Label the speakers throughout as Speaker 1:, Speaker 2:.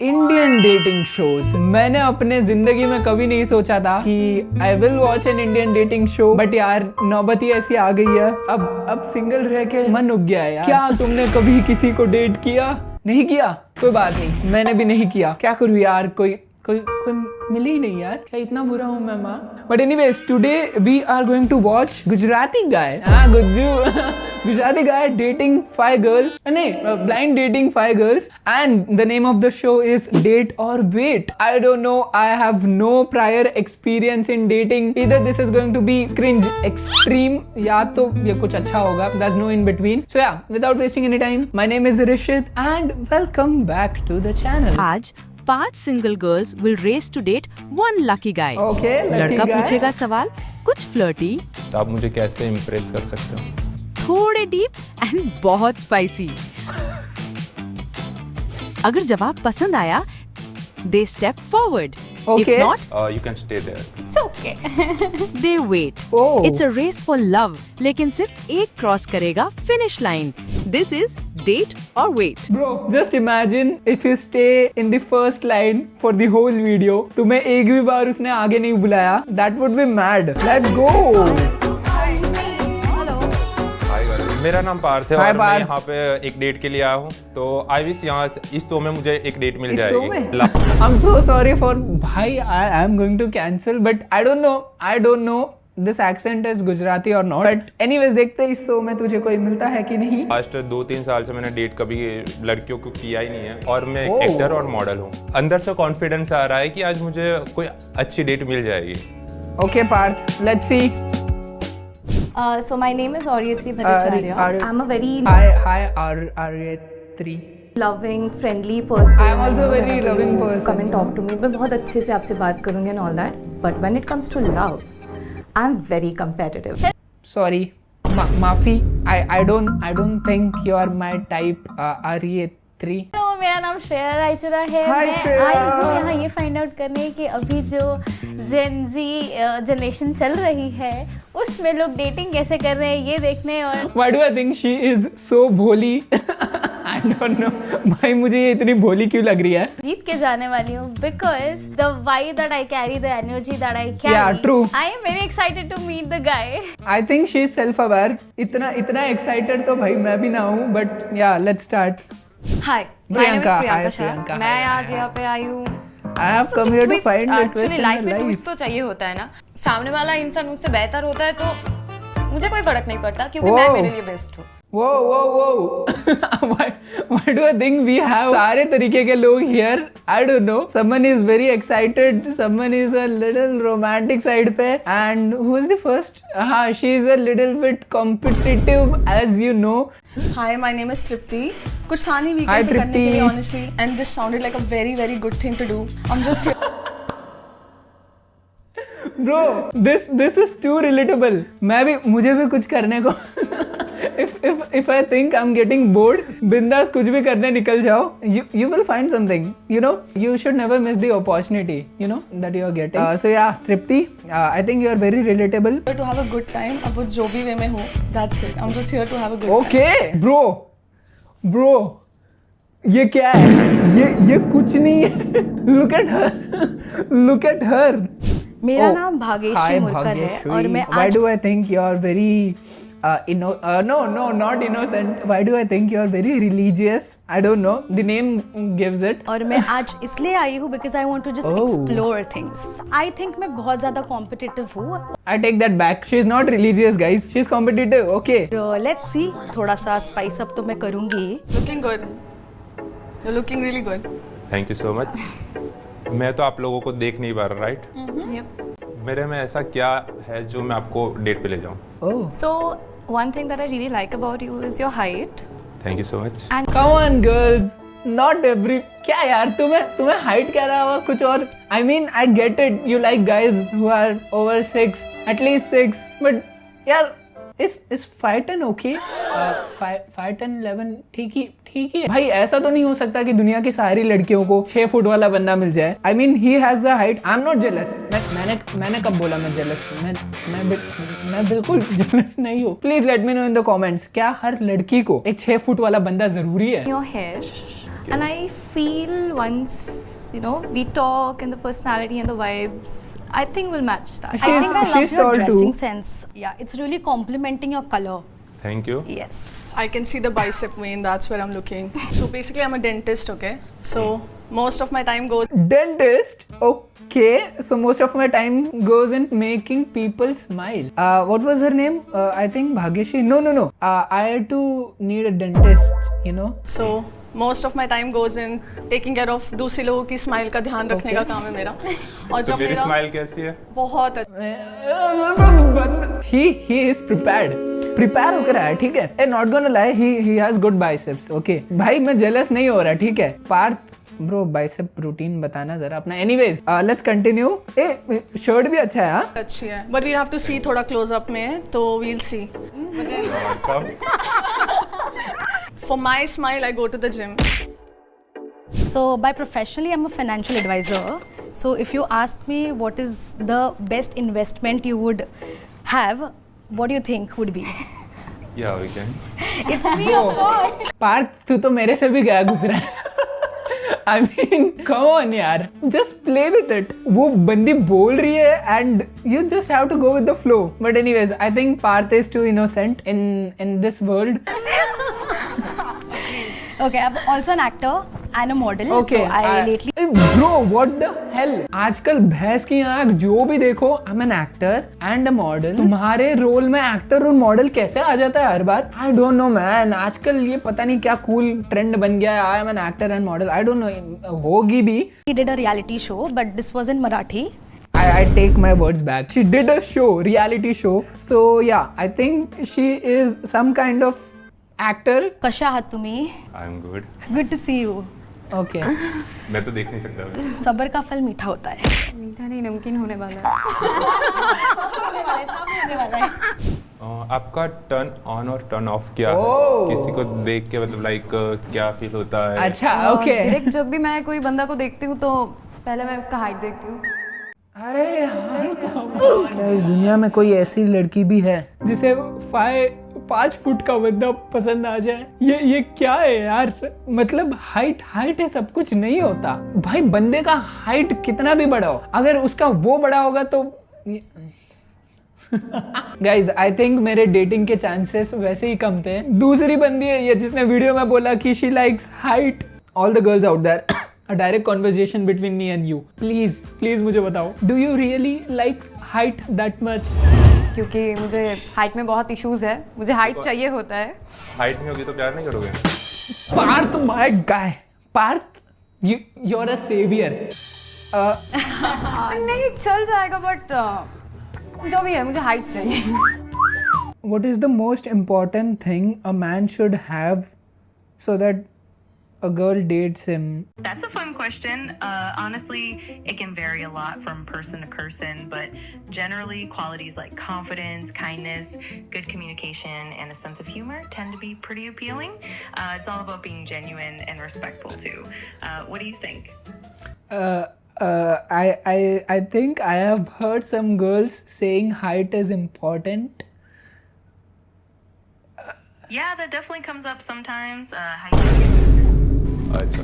Speaker 1: Indian dating shows मैंने अपने जिंदगी में कभी नहीं सोचा था कि I will watch an Indian dating show, but यार नौबत ही ऐसी आ गई है। अब सिंगल रह के मन उग गया है यार। क्या तुमने कभी किसी को डेट किया? नहीं किया? कोई बात नहीं, मैंने भी नहीं किया। क्या करूँ यार, कोई मिली ही नहीं यार। क्या इतना बुरा हूँ मैं माँ? But anyways today we are going to watch Gujarati guy, Gujju Gujarati guy dating 5 girls, नहीं blind dating 5 girls, and the name of the show is date or wait. I don't know, I have no prior experience in dating. इधर this is going to be cringe extreme, या तो ये कुछ अच्छा होगा, there's no in between. So yeah, without wasting any time, my name is Rishit and welcome back to the channel.
Speaker 2: आज 5 single girls will race to date 1 lucky guy.
Speaker 1: Okay, lucky
Speaker 2: लड़का
Speaker 1: guy.
Speaker 2: पूछेगा सवाल, कुछ flirty,
Speaker 3: तो आप मुझे कैसे impress कर सकते हो?
Speaker 2: थोड़े डीप एंड बहुत स्पाइसी। अगर जवाब पसंद आया, they step forward.
Speaker 1: Okay.
Speaker 2: If not,
Speaker 3: you can stay there.
Speaker 2: they wait.
Speaker 1: Oh.
Speaker 2: It's a race for love, लेकिन सिर्फ एक क्रॉस करेगा finish line. This is date or wait.
Speaker 1: Bro, just imagine if you stay in the first line for the whole video. तुम्हें एक भी बार उसने आगे नहीं बुलाया, that would be mad. Let's go.
Speaker 3: मेरा नाम पार्थ है
Speaker 1: Hi,
Speaker 3: और मैं
Speaker 1: पार्थ।
Speaker 3: यहाँ पे एक डेट के लिए आया हूँ। तो आई विश यहाँ इस शो में मुझे एक डेट मिल
Speaker 1: इस show
Speaker 3: जाएगी।
Speaker 1: में? I'm so sorry for भाई, I am going to cancel, but I don't know this accent is Gujarati or not. But anyways, देखते हैं इस शो में तुझे कोई मिलता है कि नहीं।
Speaker 3: लास्ट 2-3 साल से मैंने डेट कभी लड़कियों को किया ही नहीं है, और मैं
Speaker 1: Oh.
Speaker 3: एक एक्टर और मॉडल हूँ। अंदर से कॉन्फिडेंस आ रहा है कि आज मुझे कोई अच्छी डेट मिल जाएगी।
Speaker 1: Okay, Parth, let's see.
Speaker 4: So my name is Aryatri Bhattacharya. I'm a very
Speaker 1: Hi, Aryatri.
Speaker 4: loving, friendly person.
Speaker 1: I am also a very
Speaker 4: Whenever you
Speaker 1: loving person,
Speaker 4: Come and
Speaker 1: you
Speaker 4: talk to me. मैं बहुत अच्छे से आपसे बात करूँगी and all that. But when it comes to love, I'm very competitive.
Speaker 1: Sorry, माफी. I don't think you are my type, Aryatri.
Speaker 5: तो मेरा नाम श्रेया रायचुरा है।
Speaker 1: Hi,
Speaker 5: मैं
Speaker 1: श्रेया।
Speaker 5: आई हूँ यहाँ ये फाइंड आउट करने कि अभी जो जेन जी जनरेशन चल रही है उसमें लोग डेटिंग कैसे कर रहे हैं ये देखने। और
Speaker 1: Why do I think she is so भोली? I don't know. भाई मुझे ये इतनी भोली क्यों लग रही है?
Speaker 5: जीत के जाने वाली हूँ because the vibe that I carry, the energy that I carry.
Speaker 1: Yeah, true.
Speaker 5: I am very excited to meet the guy.
Speaker 1: I think she is self-aware. इतना excited तो भाई मैं भी ना हूँ, but yeah, let's start.
Speaker 6: Hi, my name is
Speaker 1: Priyanka,
Speaker 6: Priyanka
Speaker 1: hi,
Speaker 6: Shah.
Speaker 1: Priyanka,
Speaker 6: मैं
Speaker 1: hi,
Speaker 6: आज यहाँ पे आई हूँ।
Speaker 1: I have come here to find a twist in
Speaker 6: life
Speaker 1: her
Speaker 6: में
Speaker 1: life.
Speaker 6: ट्विस्ट तो चाहिए होता है ना। सामने वाला इंसान मुझसे बेहतर होता है तो मुझे कोई फर्क नहीं पड़ता, क्योंकि मैं मेरे लिए बेस्ट हूँ।
Speaker 1: Whoa. why do I think we have सारे तरीके के लोग here? I don't know. Someone is very excited. Someone is a little romantic side पे. And who is the first? हाँ, she is a little bit competitive, as you know.
Speaker 7: Hi, my name is Tripti. कुछ था नहीं
Speaker 1: Hi,
Speaker 7: weekend पे करने के लिए
Speaker 1: Tripti.
Speaker 7: honestly, and this sounded like a very good thing to do. I'm just here.
Speaker 1: Bro, this is too relatable. मुझे भी कुछ करने को. If I think I'm getting bored, बिंदास कुछ भी करने निकल जाओ. You will find something. You know, you should never miss the opportunity. You know that you are getting. So yeah, Tripti, I think you are very relatable.
Speaker 7: Here to have a good time. अब वो जो भी वे में हो, that's it. I'm just here to have a good time.
Speaker 1: Okay, bro, ये क्या है? ये कुछ नहीं है. Look at her.
Speaker 8: मेरा
Speaker 1: Oh,
Speaker 8: नाम भाग्यश्री
Speaker 1: hi,
Speaker 8: मुरकर है
Speaker 1: भाग्यश्री.
Speaker 8: और मैं
Speaker 1: Why
Speaker 8: आज
Speaker 1: do I think you are very no, not innocent. Why do I think you are very religious? I don't know. The name gives it.
Speaker 8: और मैं आज इसलिए आई हूँ because I want to just
Speaker 1: Oh.
Speaker 8: explore things. I think मैं बहुत ज़्यादा competitive हूँ.
Speaker 1: I take that back. She is not religious, guys. She is competitive. Okay.
Speaker 8: तो let's see. थोड़ा सा spice up तो मैं करूँगी.
Speaker 7: Looking good. You're looking really good.
Speaker 3: Thank you so much. मैं तो आप लोगों को देख नहीं पा रहा, राइट? मेरे में ऐसा क्या है जो मैं आपको डेट पे ले जाऊँ?
Speaker 1: Oh.
Speaker 4: So one thing that I really like about you is your height.
Speaker 3: Thank you so much.
Speaker 1: Come on, girls. Not every. क्या यार तुम्हें हाइट कह रहा होगा कुछ और. I mean, I get it. You like guys who are over 6, at least 6. But यार is 5'10" okay? 5'10", 11 ठीक ही है भाई. ऐसा तो नहीं हो सकता कि दुनिया की सारी लड़कियों को 6 फुट वाला बंदा मिल जाए. I mean, he has the height. I'm not jealous. मैंने कब बोला मैं jealous? मैं बिल्कुल jealous नहीं हूँ. Please let me know in the comments. क्या हर लड़की को एक 6 फुट वाला बंदा जरूरी है?
Speaker 4: Your hair.
Speaker 3: Okay.
Speaker 4: And I feel once, you know, we talk and the personality and the vibes, I think we'll match that.
Speaker 8: I think I
Speaker 1: She's
Speaker 8: love your
Speaker 1: tall
Speaker 8: dressing
Speaker 1: too.
Speaker 8: sense. Yeah, it's really complimenting your color.
Speaker 3: Thank you.
Speaker 8: Yes.
Speaker 7: I can see the bicep vein, that's where I'm looking. So basically I'm a dentist, okay? So most of my time goes
Speaker 1: Dentist. Okay, so most of my time goes in making people smile. What was her name? I think Bhagyashi. No. I had to need a dentist. You know.
Speaker 7: so most of my time goes in taking care of दूसरे लोगों की smile का ध्यान रखने का काम है मेरा और
Speaker 3: तो
Speaker 7: जब
Speaker 3: मेरी
Speaker 7: मेरा
Speaker 3: स्माइल कैसी है?
Speaker 7: बहुत
Speaker 1: He is prepared. प्रिपेयर होकर आया, ठीक है. ए not gonna lie, he has good biceps. Okay. भाई मैं जेलस नहीं हो रहा, ठीक है. पार्थ ब्रो बाइसेप रूटीन बताना जरा अपना. Anyways let's continue. A shirt भी अच्छा है. हाँ
Speaker 7: अच्छी है but we have to see थोड़ा क्लोज अप में तो वील सी
Speaker 3: कब?
Speaker 7: For my smile I go to the gym
Speaker 8: So by professionally, I'm a financial advisor. So if you ask me what is the best investment you would have, what do you think would be?
Speaker 3: Yeah, we can.
Speaker 8: It's me, of course.
Speaker 1: Parth तू तो मेरे से भी गया गुजरा है. I mean, come on यार, just play with it. वो बंदी बोल रही है and you just have to go with the flow. But anyways, I think Parth is too innocent in this world.
Speaker 8: Okay, I'm also an actor and a model.
Speaker 1: Okay,
Speaker 8: So I lately.
Speaker 1: Bro, what the hell? आजकल भैंस की आंख जो भी देखो, I'm an actor and a model. तुम्हारे role में actor और मॉडल कैसे आ जाता है हर बार? I don't know man. आजकल ये पता नहीं क्या कूल ट्रेंड बन गया है. I am an actor and model. I don't know. होगी भी.
Speaker 8: He did a reality show, but this was in Marathi.
Speaker 1: I take my words back. She did a show, reality show. So yeah, I think she is some kind of actor.
Speaker 8: कशा आहात तुम्ही?
Speaker 3: I'm good.
Speaker 8: Good to see you.
Speaker 1: Okay.
Speaker 3: मैं तो देख नहीं सकता.
Speaker 8: सब्र का फल मीठा होता है.
Speaker 4: मीठा नहीं नमकीन होने वाला है.
Speaker 3: आपका टर्न ऑन और टर्न ऑफ क्या है? किसी को देख के मतलब लाइक क्या फील होता है?
Speaker 1: अच्छा, okay.
Speaker 6: डायरेक्ट जब भी मैं कोई बंदा को देखती हूँ तो पहले मैं उसका हाइट देखती हूँ.
Speaker 1: अरे यार, क्या इस दुनिया में कोई ऐसी लड़की भी है जिसे 5 फुट का बंदा पसंद आ जाए? ये क्या है यार? मतलब हाइट है सब कुछ नहीं होता भाई. बंदे का हाइट कितना भी बड़ा हो, अगर उसका वो बड़ा होगा तो गाइज आई थिंक मेरे डेटिंग के चांसेस वैसे ही कम थे. दूसरी बंदी है ये जिसने वीडियो में बोला कि she likes height. All the girls out there, a direct conversation between me and you. Please मुझे बताओ, do you really like height that much?
Speaker 6: क्योंकि मुझे हाइट में बहुत इश्यूज है. मुझे हाइट चाहिए होता है.
Speaker 3: हाइट नहीं होगी तो प्यार नहीं करोगे?
Speaker 1: Partha my guy. Partha you're a savior.
Speaker 6: नहीं चल जाएगा बट जो भी है मुझे हाइट चाहिए.
Speaker 1: What is the most important thing a man should have so that a girl dates him?
Speaker 9: That's a fun question. Honestly, it can vary a lot from person to person, but generally qualities like confidence, kindness, good communication, and a sense of humor tend to be pretty appealing. It's all about being genuine and respectful too. What do you think?
Speaker 1: I think I have heard some girls saying height is important.
Speaker 9: Yeah, that definitely comes up sometimes.
Speaker 3: अच्छा.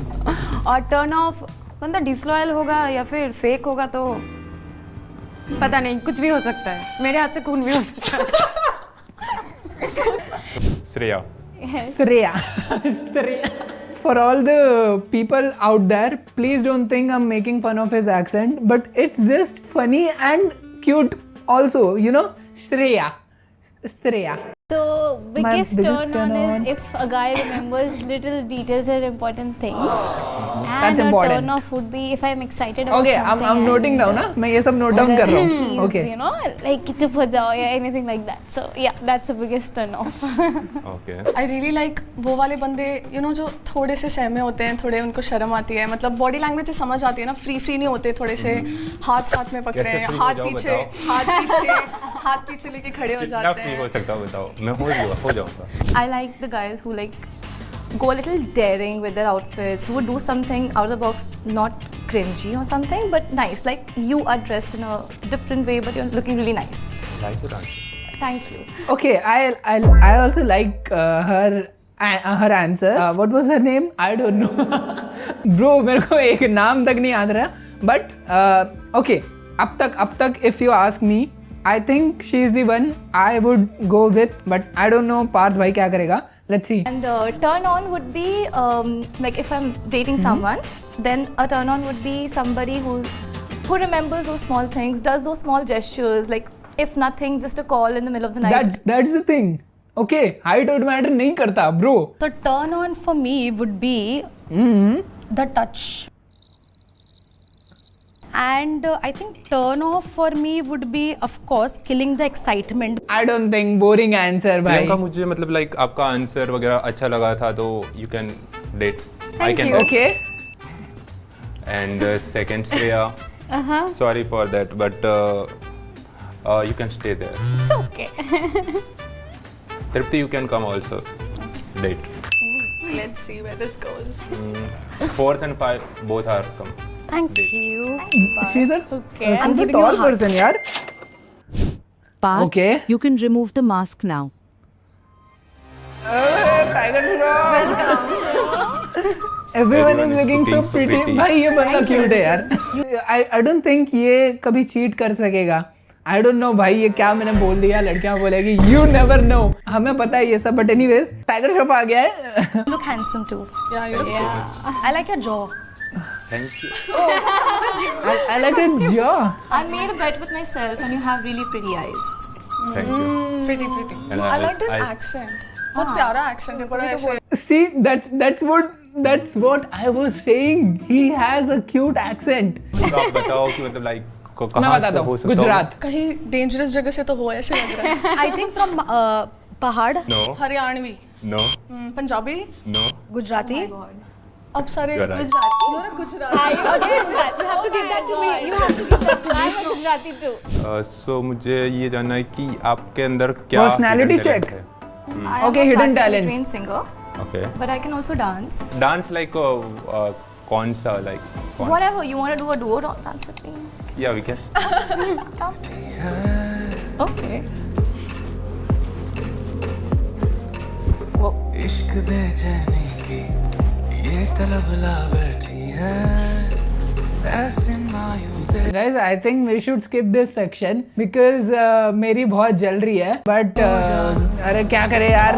Speaker 6: और turn off बंदा disloyal होगा या फिर fake होगा तो पता नहीं, कुछ भी हो सकता है. मेरे हाथ से खून भी हो सकता है.
Speaker 3: Shreya.
Speaker 1: Streya. For all the people out there, please don't think I'm making fun of his accent, but it's just funny and cute also, you know. Streya.
Speaker 5: So biggest
Speaker 1: biggest
Speaker 5: turn on
Speaker 1: turn-on.
Speaker 5: is if a guy remembers little details and important things.
Speaker 1: That's
Speaker 5: and
Speaker 1: important.
Speaker 5: a turn off would be if I'm excited about
Speaker 1: Okay,
Speaker 5: something.
Speaker 1: I'm noting down. ना मैं ये सब note down कर रहा हूँ. Okay.
Speaker 5: You know, like चुप हो जाओ या anything like that. So yeah, that's the biggest turn off.
Speaker 3: Okay.
Speaker 7: I really like वो वाले बंदे यू नो जो थोड़े से सहमे होते हैं, थोड़े उनको शर्म आती है, मतलब बॉडी लैंग्वेज से समझ आती है ना, फ्री नहीं होते, थोड़े से हाथ साथ में पकड़े
Speaker 3: कैसे
Speaker 7: हैं,
Speaker 3: free हो
Speaker 7: हाथ
Speaker 3: जाओ,
Speaker 7: पीछे हाथ पीछे लेके खड़े हो
Speaker 3: कितना
Speaker 7: जाते
Speaker 3: फ्री
Speaker 7: हैं.
Speaker 3: हो सकता है बताओ? मैं हो जाऊंगा.
Speaker 4: I like the guys who like go a little daring with their outfits, who would do something out of the box, not cringy or something, but nice. Like you are dressed in a different way, but you're looking really nice.
Speaker 3: Like your answer.
Speaker 4: Thank you.
Speaker 1: Okay, I also like her her answer. What was her name? I don't know. Bro, मेरे को एक नाम तक नहीं याद रहा. But okay, अब तक if you ask me, I think she is the one I would go with. But I don't know Parth भाई क्या करेगा. Let's see.
Speaker 4: And turn on would be like if I'm dating someone, then a turn on would be somebody who remembers those small things, does those small gestures, like if nothing, just a call in the middle of the night.
Speaker 1: That's the thing. Okay, height would matter नहीं करता, bro.
Speaker 8: So turn on for me would be the touch. And I think turn off for me would be, of course, killing the excitement.
Speaker 1: I don't think boring answer भाई.
Speaker 3: प्रियंका, मुझे मतलब like आपका answer वगैरह अच्छा लगा था तो you can date. I can.
Speaker 1: Okay.
Speaker 3: And second Shreya, sorry for that, but you can stay there.
Speaker 5: It's okay.
Speaker 3: Tripti, you can come also. Date.
Speaker 7: Let's see where this goes.
Speaker 3: 4th and 5 both are come.
Speaker 8: Thank you.
Speaker 1: She's a
Speaker 8: I'm
Speaker 1: she's a
Speaker 8: giving you a
Speaker 1: tall
Speaker 8: heart.
Speaker 1: person यार.
Speaker 2: Parth,
Speaker 1: Okay.
Speaker 2: you can remove the mask now.
Speaker 1: Tiger Shroff. Everyone is looking so pretty. भाई ये बंदा cute है यार. I don't think ये कभी cheat कर सकेगा. I don't know भाई ये क्या मैंने बोल दिया. लड़कियां बोलेगी you never know. हमें पता है ये सब. But anyways, Tiger Shroff आ गया है.
Speaker 8: You look handsome too.
Speaker 7: Yeah, you look cute.
Speaker 8: I like your jaw.
Speaker 3: Thank you.
Speaker 1: I like a jaw.
Speaker 4: I made a bet with myself, and you have really pretty eyes.
Speaker 3: Thank you.
Speaker 7: Pretty.
Speaker 3: And
Speaker 7: I like this accent. बहुत प्यारा accent है, बड़ा ऐसे.
Speaker 1: See, that's what I was saying. He has a cute accent.
Speaker 3: तो आप बताओ कि मतलब लाइक
Speaker 1: मैं
Speaker 3: कहाँ
Speaker 1: बताता
Speaker 3: से हो
Speaker 1: हूँ.
Speaker 3: सकता
Speaker 1: गुजरात.
Speaker 7: कहीं dangerous जगह से तो हो ऐसे लग रहा है.
Speaker 8: I think from Pahad,
Speaker 3: No,
Speaker 7: Haryanvi,
Speaker 3: no,
Speaker 7: Punjabi,
Speaker 3: no.
Speaker 8: Gujarati.
Speaker 7: अब सारे
Speaker 3: You're right.
Speaker 7: Gujarati. You're a Gujarati.
Speaker 8: You have to give that to me. You have to give that to me.
Speaker 5: I'm a Gujarati too.
Speaker 3: So मुझे ये जानना है कि आपके अंदर क्या
Speaker 1: Personality
Speaker 3: hidden talent
Speaker 1: check.
Speaker 3: है?
Speaker 4: I am
Speaker 1: Okay,
Speaker 4: a
Speaker 1: hidden
Speaker 4: classically
Speaker 1: talents.
Speaker 4: trained singer,
Speaker 3: Okay.
Speaker 4: but I can also dance.
Speaker 3: Dance like कौन सा like कौन?
Speaker 4: Whatever you want to do a duo dance with me.
Speaker 3: Yeah, we can.
Speaker 4: Okay.
Speaker 10: इश्क बेचैनी की ये तलब ला बैठी है ऐसे मायूं दे.
Speaker 1: Guys, I think we should skip this section because मेरी बहुत जल रही है. But अरे क्या करे यार.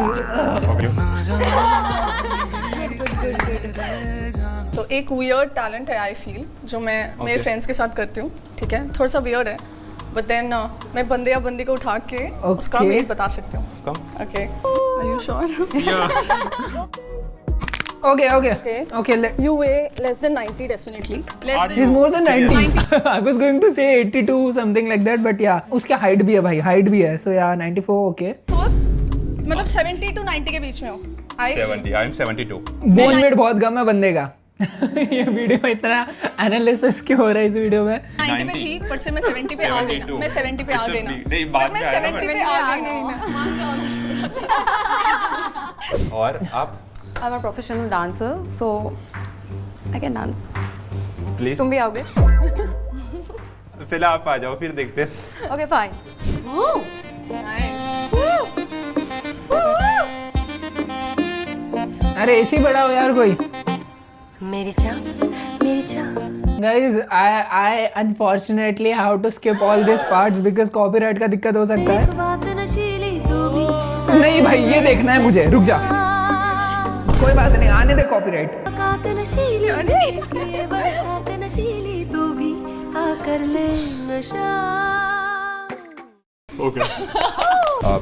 Speaker 7: तो एक weird talent है I feel जो मैं मेरे friends के साथ करती हूँ. ठीक है, थोड़ा सा weird है. But then मैं बंदे या बंदी को उठा के उसका
Speaker 1: Okay.
Speaker 7: weight बता सकती हूँ.
Speaker 3: Come.
Speaker 7: Okay. Are you sure?
Speaker 3: Yeah.
Speaker 1: Okay.
Speaker 7: You weigh less than 90 definitely. Less than
Speaker 1: He's more than 90. I was going to say 82 something like that, but yeah. उसके height भी है भाई. Height भी है. So yeah, 94 okay.
Speaker 7: मतलब 70 to 90 के बीच में हो.
Speaker 3: 70. I'm 72.
Speaker 1: Bone weight बहुत कम है बंदे का. ये वीडियो में इतना एनालिसिस क्यों हो रहा है इस वीडियो में.
Speaker 7: 90 पे थी but फिर मैं 70 पे आ गई ना. मैं 70 पे आ गई ना.
Speaker 3: नहीं, बाद
Speaker 7: But मैं
Speaker 3: में आया ना
Speaker 7: 70 पे आ गई ना. मान जाओ ना.
Speaker 3: और आप
Speaker 6: I'm a professional dancer, so I can dance.
Speaker 3: Please
Speaker 6: तुम भी आओगे?
Speaker 3: पहले आप आ जाओ फिर देखते हैं.
Speaker 6: Okay, fine.
Speaker 1: अरे एसी बढ़ाओ यार कोई.
Speaker 10: मेरी जान
Speaker 1: Guys, I unfortunately have to skip all these parts because copyright का दिक्कत हो सकता है. नहीं भाई ये देखना है मुझे. रुक जा. कोई बात नहीं, आने दे copyright.
Speaker 3: Okay.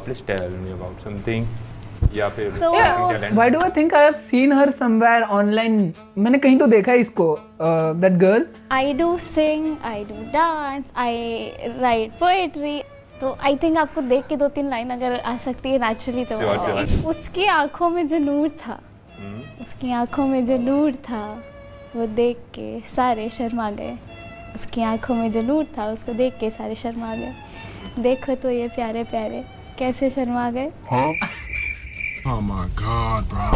Speaker 3: Please tell me about something. या फिर
Speaker 5: So-
Speaker 3: talent.
Speaker 1: Why do I think I have seen her somewhere online? मैंने कहीं तो देखा है इसको. That girl.
Speaker 5: I do sing, I do dance, I write poetry. तो आई थिंक आपको देख के 2-3 लाइन अगर आ सकती है नेचुरली तो
Speaker 3: Sure.
Speaker 5: उसकी आंखों में जो नूर था, उसकी आंखों में जो नूर था वो देख के सारे शर्मा गए. उसकी आंखों में जो नूर था उसको देख के सारे शर्मा गए. देखो तो ये प्यारे प्यारे कैसे शर्मा गए.
Speaker 10: Oh my god, bro.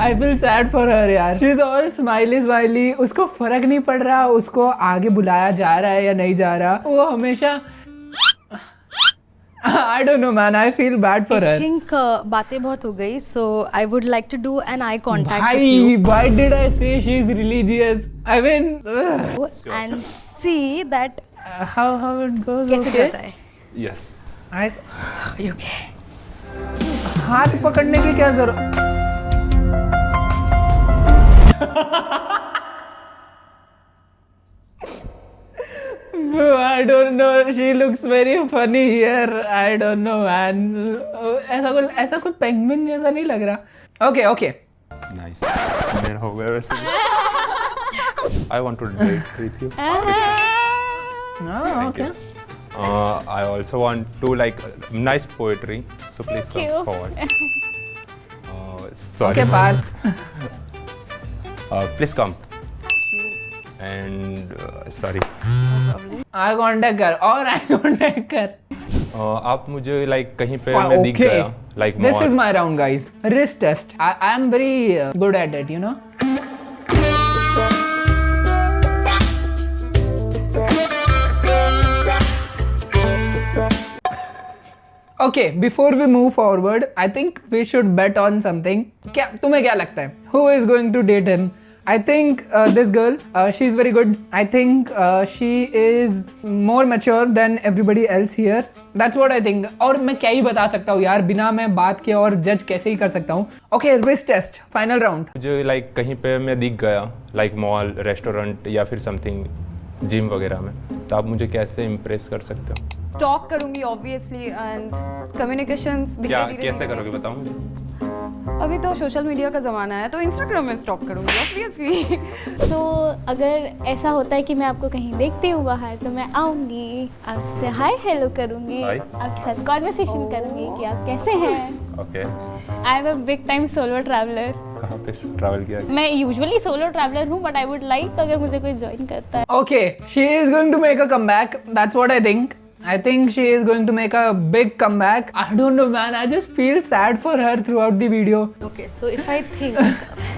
Speaker 1: I feel sad for her यार. She's all smiley. उसको फर्क नहीं पड़ रहा उसको आगे बुलाया जा रहा है या नहीं जा रहा. वो हमेशा I don't know, man. I feel bad for her.
Speaker 8: I think बातें बहुत हो गई, so I would like to do an eye contact with
Speaker 1: Bhai,
Speaker 8: you
Speaker 1: why did I say she's religious? I mean,
Speaker 8: and see that
Speaker 1: how it goes.
Speaker 8: कैसे
Speaker 1: Okay.
Speaker 8: जाता है.
Speaker 3: Yes.
Speaker 1: I
Speaker 8: Are you okay?
Speaker 1: हाथ पकड़ने की क्या जरूरत? I don't know. She looks very funny here. I don't know, man. ऐसा कोई पेंगुइन जैसा नहीं लग रहा. Okay.
Speaker 3: Nice. मेरा हो गया वैसे. I want to date with you.
Speaker 1: Okay.
Speaker 3: I also want to like nice poetry. So please come forward. Sorry.
Speaker 1: Okay, Parth.
Speaker 3: Please come. And sorry.
Speaker 1: Eye contact कर और eye contact कर.
Speaker 3: आप मुझे like कहीं पे मैं दिख
Speaker 1: Okay.
Speaker 3: गया. Like
Speaker 1: This
Speaker 3: mall.
Speaker 1: is my round, guys. Wrist test. I am very good at it, you know. Okay, before we move forward, I think we should bet on something. तुम्हें क्या लगता है? Who is going to date him? I think this girl, she's very good. I think she is more mature than everybody else here. That's what I think. और मैं क्या ही बता सकता हूँ यार, बिना मैं बात के और जज कैसे ही कर सकता हूँ. Okay, wrist test, final round.
Speaker 3: मुझे like कहीं पे मैं दिख गया. Like mall, restaurant या फिर something जिम वगैरह में. तो आप मुझे कैसे इम्प्रेस कर सकते हो?
Speaker 6: टॉक करूंगी ऑब्वियसली एंड कम्युनिकेशंस
Speaker 3: क्या
Speaker 6: धीरे
Speaker 3: कैसे करोगे बताओ मुझे?
Speaker 6: अभी तो सोशल मीडिया का ज़माना है तो इंस्टाग्राम में स्टॉप करूंगी ऑब्वियसली.
Speaker 5: तो अगर ऐसा होता है कि मैं आपको कहीं देखती हूँ बाहर तो मैं आऊँगी, आपसे हाय हेलो करूँगी,
Speaker 3: Hi.
Speaker 5: आपके साथ कॉन्वर्सेशन करूँगी कि आप कैसे हैं.
Speaker 3: Okay.
Speaker 5: I am a big time solo traveller.
Speaker 3: कहाँ पे ट्रैवल किया?
Speaker 5: मैं यूजुअली सोलो ट्रैवलर हूँ बट आई वुड लाइक अगर मुझे कोई ज्वाइन करता है.
Speaker 1: Okay, she is going to make a comeback. That's what I think. I think she is going to make a big comeback. I don't know, man. I just feel sad for her throughout the video.
Speaker 8: Okay, so if I think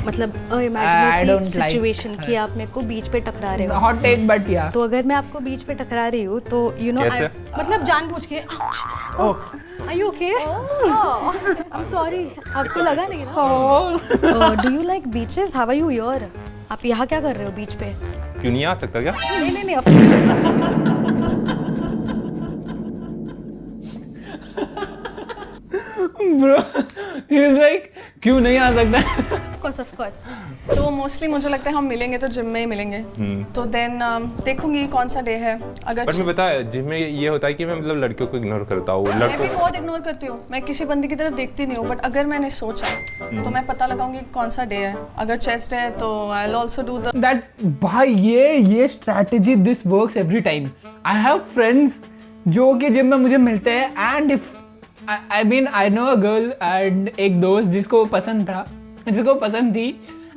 Speaker 8: मतलब
Speaker 1: I
Speaker 8: imaginary
Speaker 1: don't like
Speaker 8: situation कि आप मेरे को बीच पे टकरा रहे हो.
Speaker 1: Hot take, but yeah.
Speaker 8: तो अगर मैं आपको बीच पे टकरा रही हूँ तो you know
Speaker 3: कैसे?
Speaker 8: मतलब जानबूझ के Are you okay? I'm sorry. आपको लगा नहीं ना? Do you like beaches? How are you here? आप यहाँ क्या कर रहे हो बीच पे?
Speaker 3: क्यों नहीं आ सकता क्या?
Speaker 8: नहीं.
Speaker 1: Bro, he's like, क्यों नहीं आ सकता?
Speaker 8: Of course.
Speaker 7: तो मोस्टली मुझे लगता है हम मिलेंगे तो जिम में ही मिलेंगे. तो देन देखूंगी कौन सा डे है. अगर
Speaker 3: पर मैं पता है जिम में ये होता है कि मैं मतलब लड़कियों को इग्नोर करता हूँ.
Speaker 7: मैं भी बहुत इग्नोर करती हूँ. मैं किसी बंदे की तरफ देखती नहीं हूँ बट अगर मैंने सोचा तो मैं पता लगाऊंगी कौन सा डे है. अगर चेस्ट है तो I will also do the
Speaker 1: That भाई ये strategy this works every time. I have friends जो कि जिम में मुझे मिलते हैं and if I mean I know a girl and एक दोस्त जिसको पसंद थी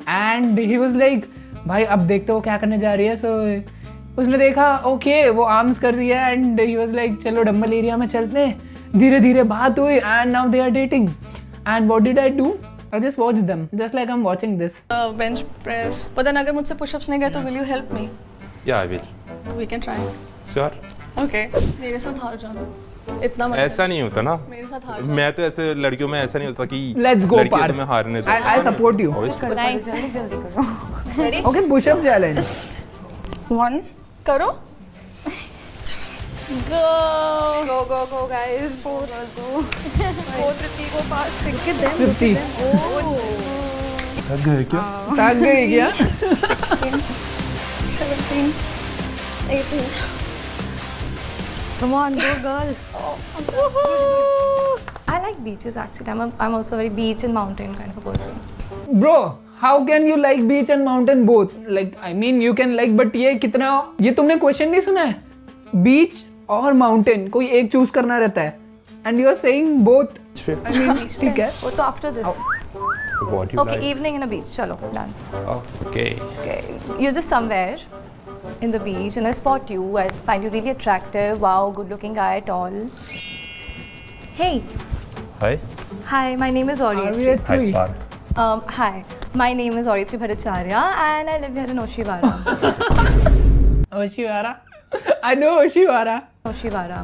Speaker 1: and he was like भाई अब देखते हो क्या करने जा रही है. So उसने देखा okay वो आर्म्स कर रही है and he was like चलो डंबल एरिया में चलते हैं. धीरे धीरे बात हुई and now they are dating. And what did I do? I just watched them just like I'm watching this.
Speaker 7: Bench press. पर देन अगर मुझसे पुशअप्स नहीं गए तो will you help me?
Speaker 3: Yeah I will.
Speaker 7: We can try.
Speaker 3: Sure.
Speaker 7: Okay. मेरे साथ हार जाना. इतना मत.
Speaker 3: ऐसा नहीं होता ना.
Speaker 7: मेरे साथ हार.
Speaker 3: मैं तो ऐसे लड़कियों में ऐसा नहीं होता कि
Speaker 1: Let's go,
Speaker 3: लड़कियों
Speaker 1: Parth.
Speaker 3: तो मैं हारने दो.
Speaker 1: I support you. Okay, push-up challenge.
Speaker 7: 1 करो.
Speaker 6: go guys. 4 Tripti को पास.
Speaker 1: तृप्ति
Speaker 3: थक गए क्या?
Speaker 1: थक गई क्या?
Speaker 7: 17 18.
Speaker 8: Come on, go girl.
Speaker 4: I like beaches actually. I'm also a very beach and mountain kind of a person.
Speaker 1: Bro, how can you like beach and mountain both? Like, I mean, you can like, but ये तुमने question नहीं सुना है? बीच और mountain कोई एक choose करना रहता है. And you are saying both. I mean, ठीक है.
Speaker 4: Oh, so after this.
Speaker 3: What you
Speaker 4: Okay,
Speaker 3: like?
Speaker 4: evening in a beach. Chalo, done.
Speaker 3: Okay.
Speaker 4: Okay, you're just somewhere in the beach and I spot you. I find you really attractive. Wow, good looking guy, tall. Hey.
Speaker 3: Hi.
Speaker 4: Hi, my name is
Speaker 1: Are we
Speaker 4: Oriyatri.
Speaker 1: at 3?
Speaker 3: Parth.
Speaker 4: Hi, my name is Oriyatri Bhattacharya and I live here in Oshiwara.
Speaker 1: Oshiwara. I know Oshiwara.
Speaker 4: Oshiwara.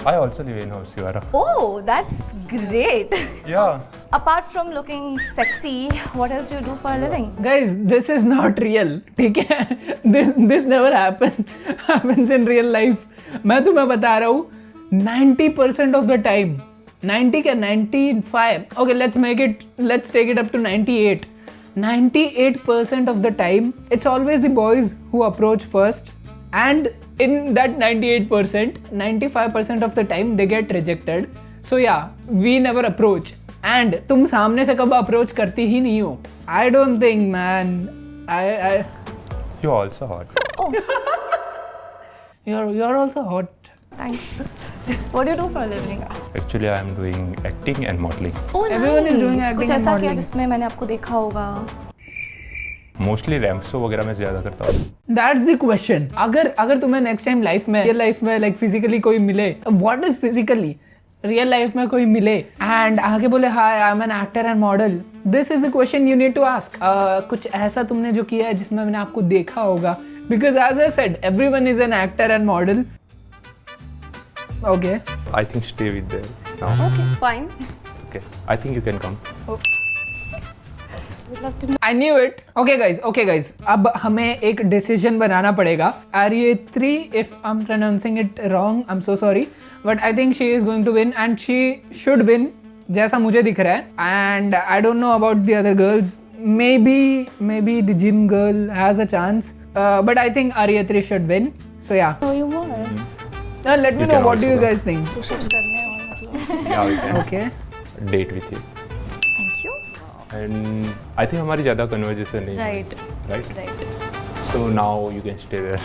Speaker 3: I also live in Oshiwara.
Speaker 4: Oh, that's great.
Speaker 3: Yeah.
Speaker 4: Apart from looking sexy, what else do you do for a living?
Speaker 1: Guys, this is not real. ठीक है? This never happens in real life. मैं तुम्हें बता रहा हूँ 90% of the time, 90 क्या 95. Okay, let's take it up to 98. 98% of the time, it's always the boys who approach first, and in that 98%, 95% of the time they get rejected. So yeah, we never approach. And तुम सामने से कब approach करती ही नहीं हो. I don't think, man. I
Speaker 3: You're also hot.
Speaker 1: You're also hot.
Speaker 4: Thanks. What do you do for a living?
Speaker 3: Actually, I am doing acting and modeling.
Speaker 4: Oh,
Speaker 1: Everyone is doing
Speaker 4: nice.
Speaker 1: acting
Speaker 4: कुछ
Speaker 1: and
Speaker 4: ऐसा किया
Speaker 1: modeling.
Speaker 4: जिसमें मैंने आपको देखा होगा.
Speaker 3: Moostly ramp show वगैरह में ज़्यादा करता हूँ.
Speaker 1: That's the question. अगर तुम्हें next time life में, real life में like physically कोई मिले, what is physically? Real life में कोई मिले and आगे बोले hi, I'm an actor and model. This is the question you need to ask. कुछ ऐसा तुमने जो किया है जिसमें मैंने आपको देखा होगा. Because as I said, everyone is an actor and model. Okay.
Speaker 3: I think stay with them now.
Speaker 6: Okay, fine.
Speaker 3: Okay. I think you can come.
Speaker 1: I knew it. Okay guys. अब हमें एक decision बनाना पड़ेगा. Ariyetri, if I'm pronouncing it wrong, I'm so sorry. But I think she is going to win and she should win. जैसा मुझे दिख रहा है. And I don't know about the other girls. Maybe the gym girl has a chance. But I think Ariyetri should win. So yeah.
Speaker 5: So you were.
Speaker 1: Let me
Speaker 3: You
Speaker 1: know
Speaker 3: can
Speaker 1: what do
Speaker 3: also
Speaker 1: you
Speaker 3: go.
Speaker 1: guys think.
Speaker 7: Pushups करने हैं और मतलब
Speaker 3: Yeah, we can.
Speaker 1: Okay.
Speaker 3: Date with you.
Speaker 4: Thank you.
Speaker 3: And I think हमारी ज़्यादा conversation नहीं है. Right. So now you can stay there.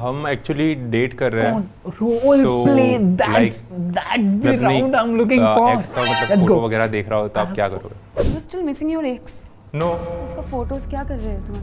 Speaker 3: हम actually date कर रहे हैं.
Speaker 1: Role
Speaker 3: So,
Speaker 1: play. That's the
Speaker 3: मैं अपनी,
Speaker 1: round I'm looking for.
Speaker 3: ex का मतलब
Speaker 1: Let's
Speaker 3: photo
Speaker 1: go.
Speaker 3: वगैरह देख रहा हो तो आप क्या करोगे?
Speaker 6: You're still missing your ex.
Speaker 3: No.
Speaker 6: उसका फोटोज क्या कर रहे हो तुम?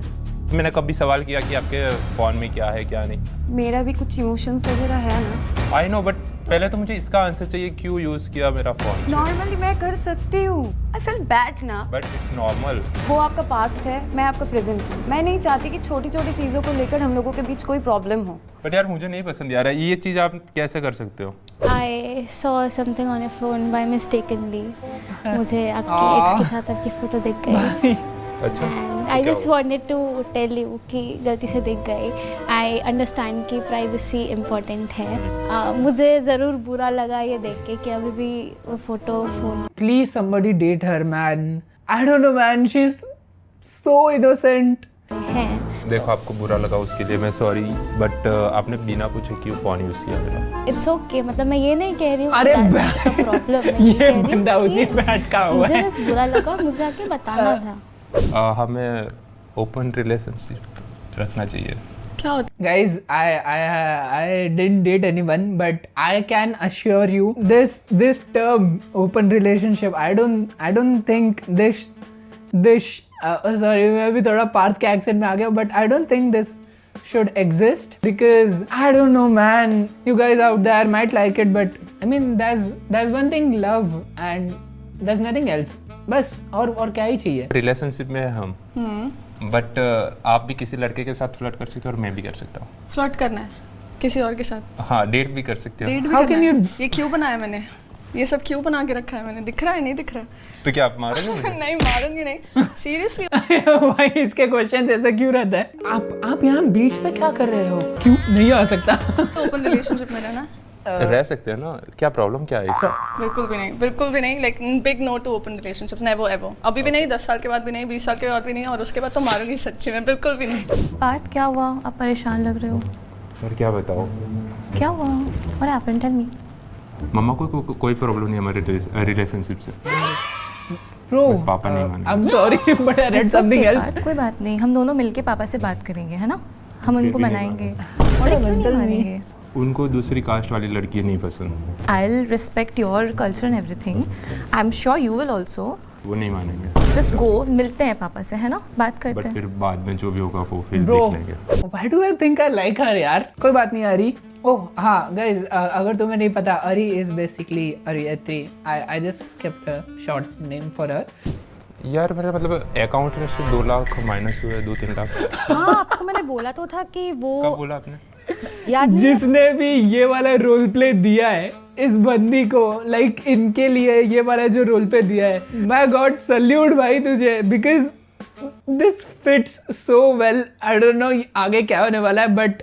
Speaker 3: मैंने कभी सवाल किया कि आपके फोन में क्या है क्या नहीं.
Speaker 6: मेरा भी कुछ इमोशंस वगैरह है ना.
Speaker 3: I know, but पहले तो मुझे इसका आंसर चाहिए क्यों यूज किया मेरा फोन.
Speaker 6: नॉर्मली मैं कर सकती हूँ. आई फील बैड ना.
Speaker 3: But it's normal.
Speaker 6: वो आपका पास्ट है, मैं आपका प्रेजेंट हूँ. मैं नहीं चाहती कि छोटी छोटी चीज़ों को लेकर हम लोगों के बीच कोई प्रॉब्लम हो.
Speaker 3: But यार मुझे नहीं पसंद यार ये चीज़ आप कैसे कर सकते हो.
Speaker 5: I saw something on your phone by mistakenly. मुझे आपके ex के साथ आपकी फोटो दिख गई.
Speaker 3: अच्छा.
Speaker 5: And I just wanted to tell you कि गलती से दिख गई. I understand कि privacy important है. मुझे ज़रूर बुरा लगा ये देख के कि अभी भी वो photo phone.
Speaker 1: Please somebody date her, man. I don't know, man. She's so innocent.
Speaker 5: है.
Speaker 3: देखो आपको बुरा लगा उसके लिए मैं सॉरी बट आपने बिना पूछे क्यों फोन यूज किया मेरा.
Speaker 5: It's okay. मतलब मैं ये नहीं कह रही हूँ
Speaker 1: अरे
Speaker 5: कि that's the problem. मैं
Speaker 1: ये
Speaker 5: कह रही हूँ
Speaker 1: बंदा उसी
Speaker 5: कि
Speaker 1: बैठ का हुआ
Speaker 5: मुझे
Speaker 1: है.
Speaker 5: बस बुरा लगा. मुझे आके बताना था.
Speaker 3: हमें ओपन रिलेशनशिप रखना चाहिए.
Speaker 7: क्या होता
Speaker 1: Guys, I didn't date anyone, but I can assure you this term open relationship. I don't think this sorry मैं भी थोड़ा पार्थ के accent में आ गया, but I don't think this should exist because I don't know, man. You guys out there might like it, but I mean there's one thing, love, and there's nothing else. बस और क्या ही चाहिए.
Speaker 3: Relationship में है हम. But आप भी किसी लड़के के साथ फ्लर्ट कर सकते हो और मैं भी कर सकता हूँ.
Speaker 7: फ्लर्ट करना है किसी और के साथ.
Speaker 3: हाँ डेट भी कर सकते हो.
Speaker 7: डेट भी
Speaker 1: How
Speaker 7: करना
Speaker 1: can
Speaker 7: है.
Speaker 1: you-
Speaker 7: ये क्यों बनाया मैंने? ये सब क्यों बना के रखा है मैंने? दिख रहा है नहीं दिख रहा?
Speaker 3: तो क्या आप मारोगे मुझे?
Speaker 7: नहीं मारूंगी नहीं. सीरियसली.
Speaker 1: भाई इसके क्वेश्चन ऐसा क्यों रहता है. आप यहाँ बीच में क्या कर रहे हो? क्यों नहीं आ सकता?
Speaker 7: ओपन रिलेशनशिप में रहना.
Speaker 3: रह सकते हैं ना. क्या प्रॉब्लम क्या है इससे?
Speaker 7: बिल्कुल भी नहीं. Like big no to open relationships. Never ever. अभी भी नहीं, 10 साल के बाद भी नहीं, 20 साल के बाद भी नहीं, और उसके बाद तो मारूंगी सच्ची में. बिल्कुल भी नहीं.
Speaker 4: पार्थ क्या हुआ? आप परेशान लग रहे हो.
Speaker 3: और क्या बताओ.
Speaker 4: क्या हुआ? What happened? Tell me.
Speaker 3: मम्मा को कोई प्रॉब्लम नहीं हमारे रिलेशनशिप से.
Speaker 1: Bro,
Speaker 3: पापा नहीं माने.
Speaker 1: I'm sorry, but I read something
Speaker 4: Okay,
Speaker 1: else.
Speaker 4: Partha, कोई बात नहीं. हम दोनों मिलके पापा से बात करेंगे, है ना? हम
Speaker 3: फिर
Speaker 4: उनको
Speaker 3: भी नहीं
Speaker 4: मनाएंगे.
Speaker 3: माने.
Speaker 4: और क्यों नहीं
Speaker 1: mental
Speaker 4: मानेंगे?
Speaker 3: उनको दूसरी कास्ट वाली लड़की नहीं पसंद.
Speaker 4: I'll respect your culture and everything. I'm sure you will also.
Speaker 3: वो नहीं मानेंगे.
Speaker 4: Just go, मिलते हैं पापा से, है ना? बात करते
Speaker 3: बट
Speaker 4: हैं.
Speaker 3: फिर बाद में जो भी होगा वो फिर
Speaker 1: Bro,
Speaker 3: देख लेंगे.
Speaker 1: why do I think I like her यार? कोई बात नहीं अरी. ओह हाँ guys, अगर तुम्हें नहीं पता, अरी is basically Ariyetri. I just kept a short name for her.
Speaker 3: यार मेरा मतलब अकाउंट में से 2 लाख माइनस हुआ है 2-3 लाख.
Speaker 8: हाँ आपको मैंने बोला तो था कि वो
Speaker 3: कब बोला आपने?
Speaker 8: याद नहीं है?
Speaker 1: जिसने भी ये वाला रोल प्ले दिया है इस बंदी को, लाइक इनके लिए ये वाला जो रोल प्ले दिया है, माय गॉड सल्यूट भाई तुझे, because this fits so well. I don't no आगे क्या होने वाला है, बट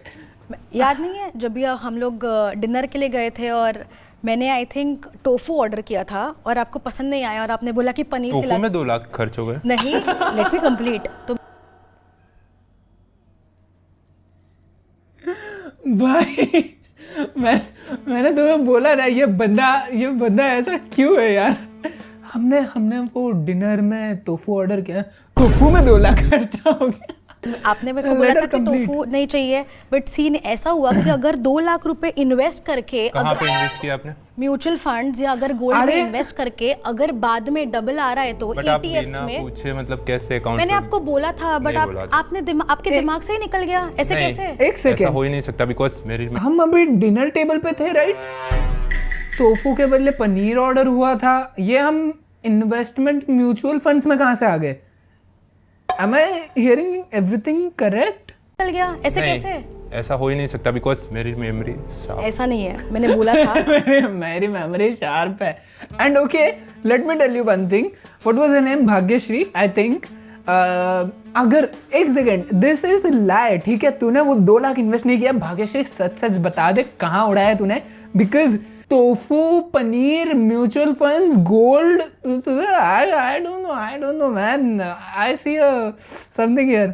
Speaker 8: याद नहीं है जब भी हम लोग डिनर के लिए गए थे और मैंने आई थिंक टोफू ऑर्डर किया था और आपको पसंद नहीं आया और आपने बोला कि पनीर
Speaker 3: टोफू
Speaker 8: खिला
Speaker 3: में 2 लाख खर्च हो गए।
Speaker 8: नहीं, लेट मी कंप्लीट। तो
Speaker 1: भाई मैंने तुम्हें बोला ना ये बंदा ऐसा क्यों है यार। हमने वो डिनर में टोफू ऑर्डर किया, टोफू में 2 लाख खर्चा हो गया।
Speaker 8: आपने मेरे को बोला था कि टोफू नहीं चाहिए, बट सीन ऐसा हुआ कि अगर 2 लाख रुपए इन्वेस्ट करके,
Speaker 3: कहाँ पे इन्वेस्ट किया आपने?
Speaker 8: म्यूचुअल फंड्स या अगर गोल्ड में इन्वेस्ट करके अगर बाद में डबल आ रहा है तो
Speaker 3: बट आप
Speaker 8: ETFs
Speaker 3: बिना
Speaker 8: में
Speaker 3: पूछे मतलब कैसे अकाउंट?
Speaker 8: मैंने आपको बोला था, बट
Speaker 3: नहीं बोला था।
Speaker 8: आपने आपके दिमाग से ही निकल गया, ऐसे
Speaker 3: नहीं,
Speaker 8: कैसे?
Speaker 1: एक
Speaker 3: ऐसा
Speaker 1: सेकेंड,
Speaker 3: हो ही नहीं सकता बिकॉज मेरी
Speaker 1: हम अभी डिनर टेबल पे थे राइट, टोफू के बदले पनीर ऑर्डर हुआ था, ये हम इन्वेस्टमेंट म्यूचुअल फंड्स में कहाँ से आ गए? Am I hearing everything correct?
Speaker 8: निकल गया, ऐसे
Speaker 3: नहीं,
Speaker 8: कैसे?
Speaker 3: ऐसा हो ही नहीं सकता बिकॉज मेरी मेमोरी
Speaker 8: ऐसा नहीं है, मैंने बोला था।
Speaker 1: मेरी मेमोरी शार्प है। And okay, let me tell you one thing, what was her name? Bhagyashree I think. अगर एक सेकेंड, दिस इज लाई, ठीक है? तूने वो 2 लाख इन्वेस्ट नहीं किया। भाग्यश्री सच सच बता दे कहाँ उड़ाया तूने, because tofu, paneer, mutual funds, gold, I don't know man, I see something here.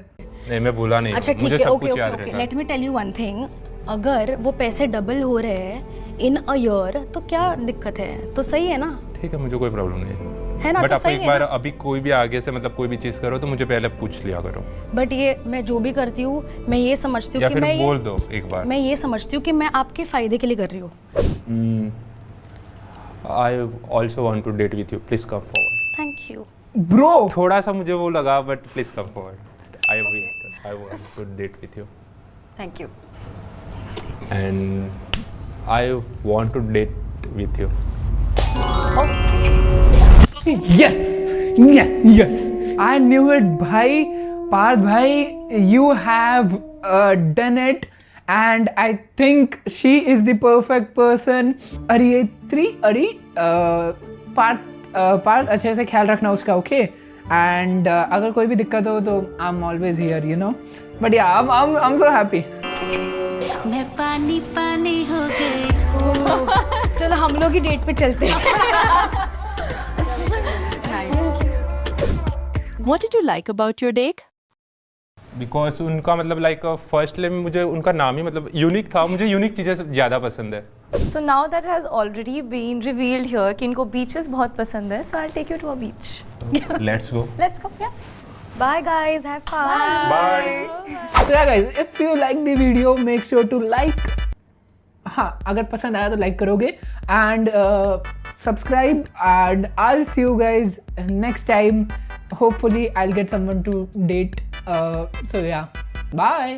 Speaker 3: नहीं, मैं भूला नहीं।
Speaker 8: अच्छा ठीक
Speaker 3: मुझे
Speaker 8: है,
Speaker 3: सब
Speaker 8: ओके
Speaker 3: कुछ याद
Speaker 8: ओके,
Speaker 3: रहता।
Speaker 8: Let me tell you one thing, अगर वो पैसे डबल हो रहे हैं इन अ ईयर तो क्या दिक्कत है? तो सही है ना?
Speaker 3: ठीक है, मुझे कोई प्रॉब्लम नहीं
Speaker 8: है ना?
Speaker 3: बट
Speaker 8: तो
Speaker 3: आपको
Speaker 8: सही
Speaker 3: एक
Speaker 8: है
Speaker 3: बार
Speaker 8: ना?
Speaker 3: अभी कोई भी आगे से मतलब कोई भी चीज़ करो तो मुझे पहले पूछ लिया करो,
Speaker 8: बट ये मैं जो भी करती हूँ मैं ये समझती
Speaker 3: या
Speaker 8: हूँ कि
Speaker 3: फिर
Speaker 8: मैं
Speaker 3: बोल दो एक बार।
Speaker 8: मैं ये समझती हूँ कि मैं आपके फायदे के लिए कर रही हूँ।
Speaker 3: I also want to date with you, please come forward.
Speaker 8: Thank you
Speaker 1: Bro,
Speaker 3: थोड़ा सा मुझे वो लगा but please come forward. I want to date with you
Speaker 6: thank you.
Speaker 3: And I want to date with you.
Speaker 1: yes, I knew it भाई, पार्थ भाई, you have done it and I think she is the perfect person. Partha अच्छे से ख्याल रखना उसका, okay? And अगर कोई भी दिक्कत हो तो I am always here, you know. But या आई एम सो हैप्पी।
Speaker 5: मैं पानी पानी हो गई।
Speaker 8: चलो हम लोग ही डेट पे चलते हैं।
Speaker 2: What did you like about your date?
Speaker 3: Because उनका मतलब लाइक फर्स्टली मुझे उनका नाम ही मतलब यूनिक था, मुझे यूनिक चीज़ें ज़्यादा पसंद है।
Speaker 4: So now that has already been revealed here कि इनको beaches बहुत पसंद है, so I'll take you to a beach.
Speaker 3: Let's go.
Speaker 4: Let's go, yeah.
Speaker 8: Bye guys, have fun.
Speaker 3: Bye.
Speaker 1: So yeah guys, if you like the video, make sure to like. हाँ, अगर पसंद आया तो लाइक करोगे and subscribe and I'll see you guys next time. Hopefully I'll get someone to date. So yeah, bye.